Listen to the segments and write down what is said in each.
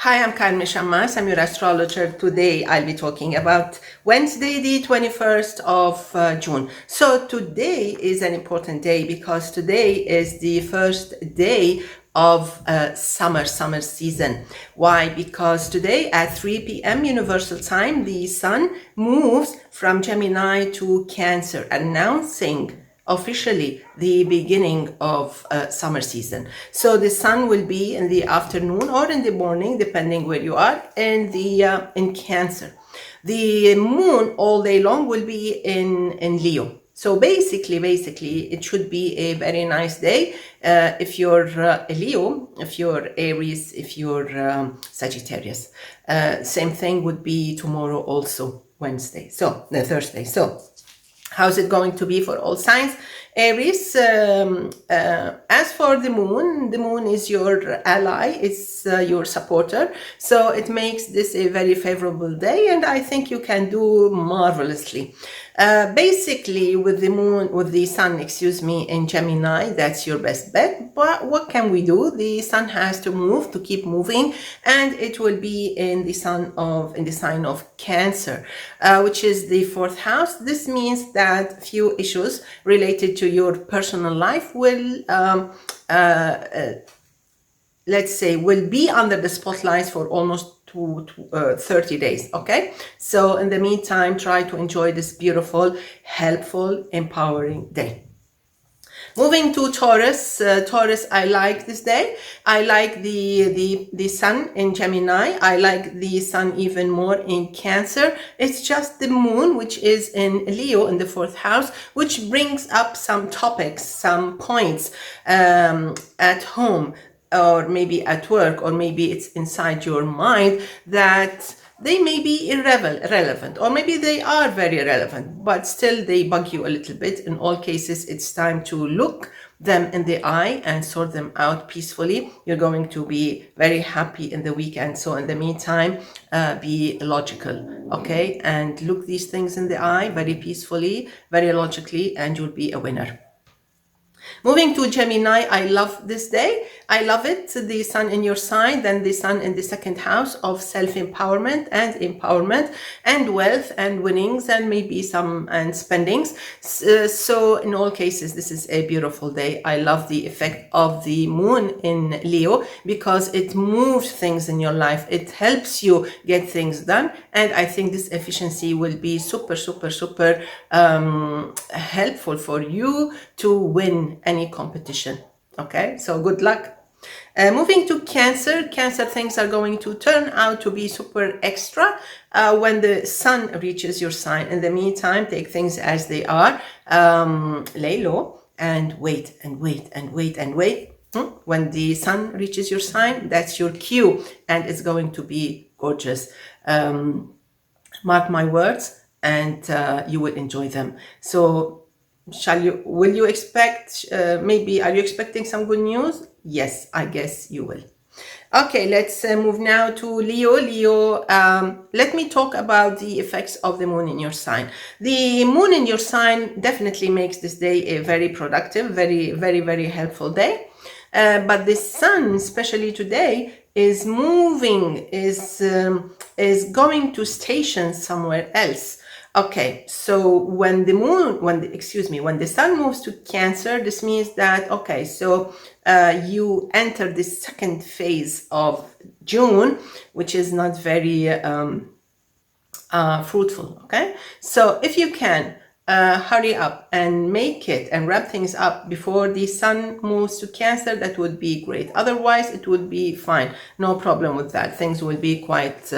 Hi, I'm Carmen Chammas. I'm your astrologer. Today I'll be talking about Wednesday, the 21st of June. So today is an important day because today is the first day of summer season. Why? Because today at 3 p.m. Universal Time, the sun moves from Gemini to Cancer, announcing officially the beginning of summer season. So the sun will be in the afternoon or in the morning, depending where you are, in the in Cancer. The moon all day long will be in Leo. So basically, it should be a very nice day if you're a Leo, if you're Aries, if you're Sagittarius. Same thing would be tomorrow also, Wednesday. So the Thursday. So how's it going to be for all signs? Aries, as for the moon is your ally, it's your supporter. So it makes this a very favorable day, and I think you can do marvelously. Basically, with the sun, in Gemini, that's your best bet. But what can we do? The sun has to move, to keep moving, and it will be in the sign of Cancer, which is the fourth house. This means that few issues related to your personal life will let's say will be under the spotlight for almost 30 days. Okay, so in the meantime, try to enjoy this beautiful, helpful, empowering day. Moving to Taurus. Taurus, I like this day. I like the sun in Gemini. I like the sun even more in Cancer. It's just the moon, which is in Leo in the fourth house, which brings up some topics, some points at home, or maybe at work, or maybe it's inside your mind that they may be irrelevant, or maybe they are very relevant, but still they bug you a little bit. In all cases, it's time to look them in the eye and sort them out peacefully. You're going to be very happy in the weekend. So in the meantime, be logical, okay? And look these things in the eye very peacefully, very logically, and you'll be a winner. Moving to Gemini, I love this day. I love it. The sun in your sign, then the sun in the second house of self-empowerment and wealth and winnings and maybe some spendings. So in all cases, this is a beautiful day. I love the effect of the moon in Leo because it moves things in your life. It helps you get things done. And I think this efficiency will be super helpful for you to win any competition. Okay, so good luck. Moving to Cancer, things are going to turn out to be super extra when the sun reaches your sign. In the meantime, take things as they are, lay low and wait. When the sun reaches your sign, that's your cue, and it's going to be gorgeous. Mark my words, and you will enjoy them. So will you expect, maybe, are you expecting some good news? Yes, I guess you will. Okay, let's move now to Leo. Leo, let me talk about the effects of the moon in your sign. The moon in your sign definitely makes this day a very productive, very helpful day. But the sun, especially today, is moving, is going to station somewhere else. Okay, so when the sun moves to Cancer, this means that, okay, so you enter the second phase of June, which is not very fruitful, okay? So if you can hurry up and make it and wrap things up before the sun moves to Cancer, that would be great. Otherwise, it would be fine. No problem with that. Things will be quite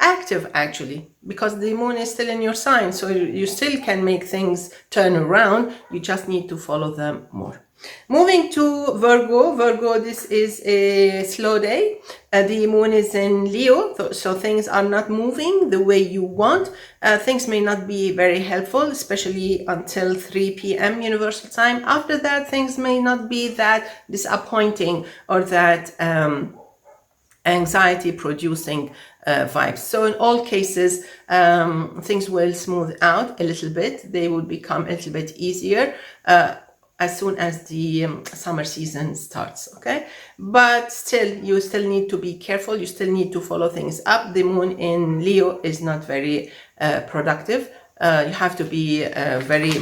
active, actually, because the moon is still in your sign, so you still can make things turn around. You just need to follow them more. Moving to Virgo, this is a slow day. The moon is in Leo, so things are not moving the way you want. Things may not be very helpful, especially until 3 p.m. Universal Time. After that, things may not be that disappointing or that anxiety producing vibes. So in all cases, things will smooth out a little bit. They will become a little bit easier. as soon as the summer season starts, okay? But still, you still need to be careful. You still need to follow things up. The moon in Leo is not very productive. You have to be very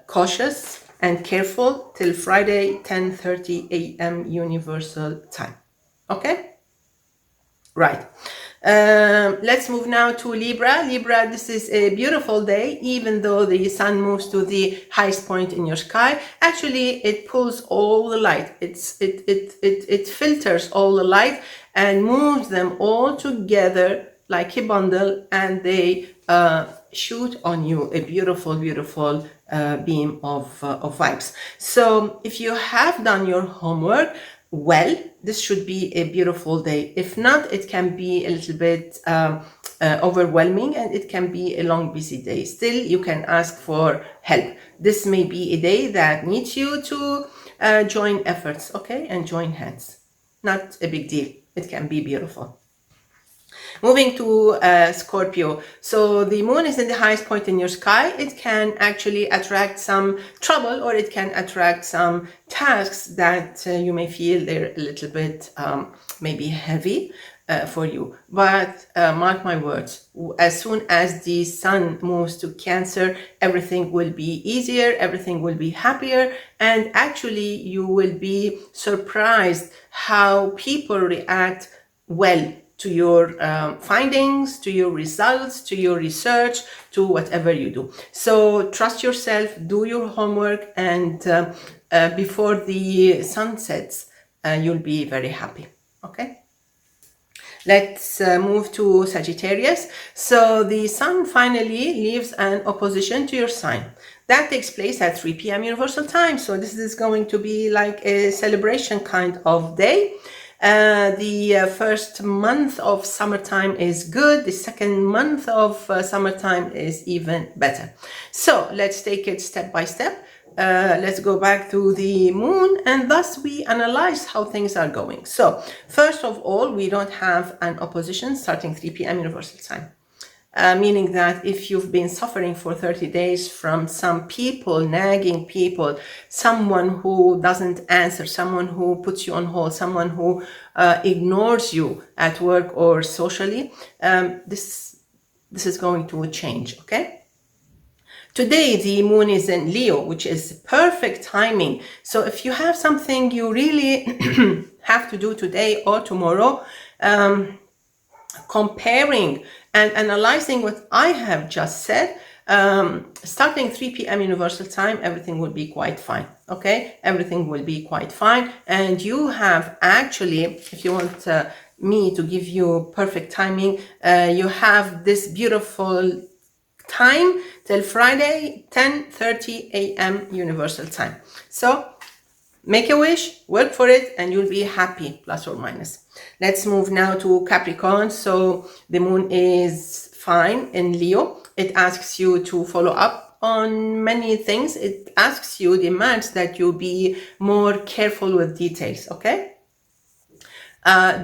cautious and careful till Friday, 10:30 a.m. Universal Time, okay? Right. Let's move now to Libra. Libra, this is a beautiful day, even though the sun moves to the highest point in your sky. Actually, it pulls all the light. It filters all the light and moves them all together like a bundle, and they shoot on you a beautiful, beautiful beam of vibes. So if you have done your homework, well, this should be a beautiful day. If not, it can be a little bit overwhelming, and it can be a long, busy day. Still, you can ask for help. This may be a day that needs you to join efforts, okay, and join hands. Not a big deal. It can be beautiful. Moving to Scorpio. So the moon is in the highest point in your sky. It can actually attract some trouble, or it can attract some tasks that you may feel they're a little bit maybe heavy for you. But mark my words, as soon as the sun moves to Cancer, everything will be easier, everything will be happier, and actually you will be surprised how people react well to your findings, to your results, to your research, to whatever you do. So trust yourself, do your homework, and before the sun sets, you'll be very happy, okay? Let's move to Sagittarius. So the sun finally leaves an opposition to your sign. That takes place at 3 p.m. Universal Time. So this is going to be like a celebration kind of day. The first month of summertime is good. The second month of summertime is even better. So let's take it step by step. Let's go back to the moon, and thus we analyze how things are going. So first of all, we don't have an opposition starting 3 p.m. Universal Time. Meaning that if you've been suffering for 30 days from some people, nagging people, someone who doesn't answer, someone who puts you on hold, someone who ignores you at work or socially, this is going to change, okay? Today, the moon is in Leo, which is perfect timing. So if you have something you really have to do today or tomorrow, comparing and analyzing what I have just said, starting 3 p.m. Universal Time, everything will be quite fine, okay? Everything will be quite fine. And you have actually, if you want me to give you perfect timing, you have this beautiful time till Friday, 10:30 a.m. Universal Time. So make a wish, work for it, and you'll be happy, plus or minus. Let's move now to Capricorn. So the moon is fine in Leo. It asks you to follow up on many things. It asks you, demands that you be more careful with details, okay?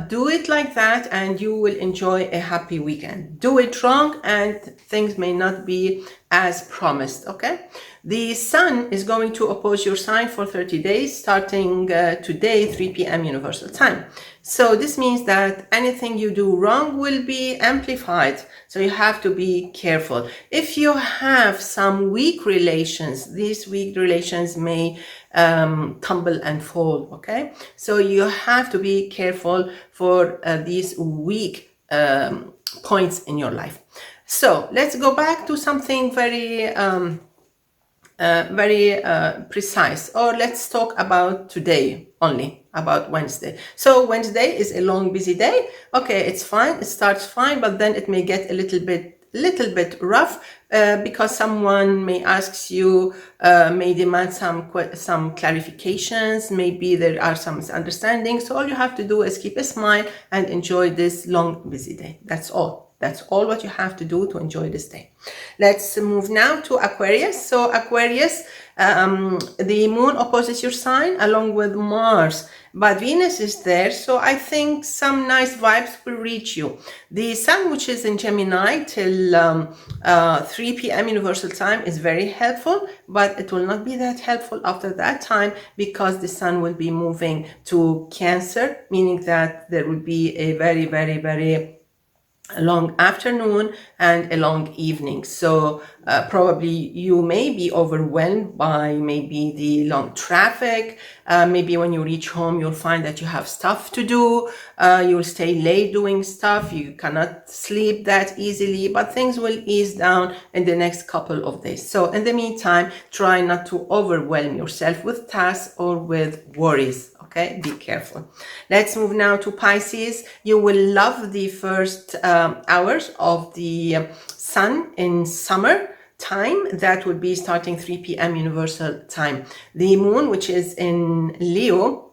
Do it like that and you will enjoy a happy weekend. Do it wrong and things may not be as promised, okay? The sun is going to oppose your sign for 30 days, starting today, 3 p.m. Universal Time. So this means that anything you do wrong will be amplified. So you have to be careful. If you have some weak relations, these weak relations may tumble and fall, okay? So you have to be careful for these weak points in your life. So let's go back to something very precise, or let's talk about today only, about Wednesday. So Wednesday is a long, busy day. Okay, it's fine. It starts fine, but then it may get a little bit rough because someone may ask you, may demand some clarifications. Maybe there are some misunderstandings. So all you have to do is keep a smile and enjoy this long, busy day. That's all. That's all what you have to do to enjoy this day. Let's move now to Aquarius. So Aquarius, The moon opposes your sign along with Mars, but Venus is there, so I think some nice vibes will reach you. The sun, which is in Gemini till 3 p.m. Universal Time, is very helpful, but it will not be that helpful after that time because the sun will be moving to Cancer, meaning that there will be a very, very, very a long afternoon and a long evening. So probably you may be overwhelmed by maybe the long traffic. Maybe when you reach home, you'll find that you have stuff to do. You'll stay late doing stuff. You cannot sleep that easily, but things will ease down in the next couple of days. So in the meantime, try not to overwhelm yourself with tasks or with worries. Okay, be careful. Let's move now to Pisces. You will love the first hours of the sun in summer time. That would be starting 3 p.m. Universal Time. The moon, which is in Leo,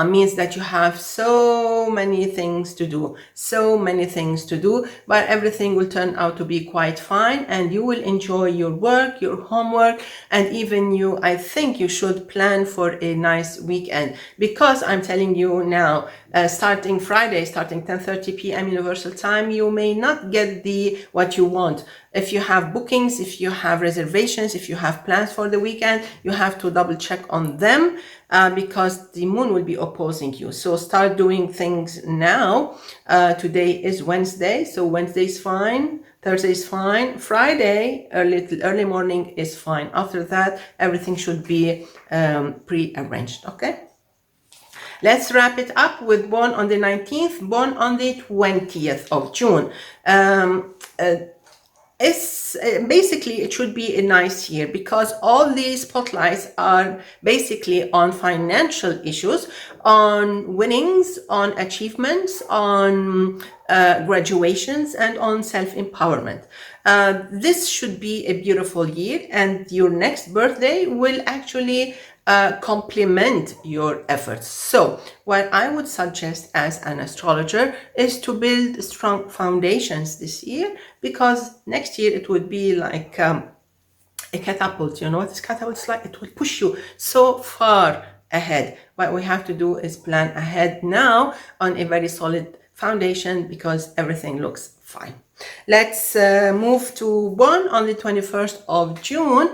means that you have so many things to do, but everything will turn out to be quite fine and you will enjoy your work, your homework, and even I think you should plan for a nice weekend, because I'm telling you now, starting Friday, starting 10:30 p.m. Universal Time, you may not get what you want. If you have bookings, if you have reservations, if you have plans for the weekend, you have to double check on them because the moon will be opposing you. So start doing things now. Today is Wednesday, so Wednesday is fine. Thursday is fine. Friday, early morning is fine. After that, everything should be pre-arranged. Okay. Let's wrap it up with born on the 19th, born on the 20th of June. Basically, it should be a nice year because all these spotlights are basically on financial issues, on winnings, on achievements, on graduations, and on self-empowerment. This should be a beautiful year, and your next birthday will actually complement your efforts. So what I would suggest as an astrologer is to build strong foundations this year, because next year it would be like a catapult. You know what this catapult is like? It will push you so far ahead. What we have to do is plan ahead now on a very solid foundation, because everything looks fine. Let's move to born on the 21st of June.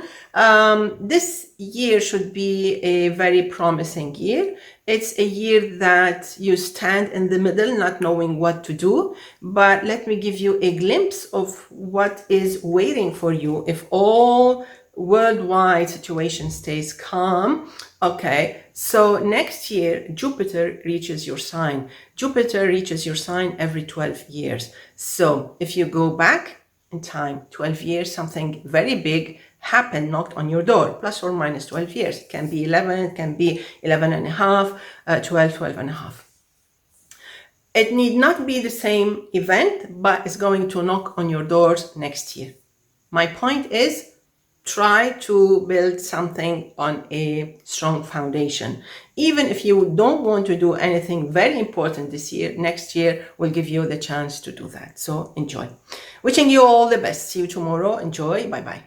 This year should be a very promising year. It's a year that you stand in the middle, not knowing what to do. But let me give you a glimpse of what is waiting for you if all worldwide situation stays calm. Okay, so next year, Jupiter reaches your sign. Jupiter reaches your sign every 12 years. So if you go back in time, 12 years, something very big happened, knocked on your door, plus or minus 12 years. It can be 11, it can be 11 and a half, 12 and a half. It need not be the same event, but it's going to knock on your doors next year. My point is, try to build something on a strong foundation. Even if you don't want to do anything very important this year, next year will give you the chance to do that. So enjoy. Wishing you all the best. See you tomorrow. Enjoy. Bye-bye.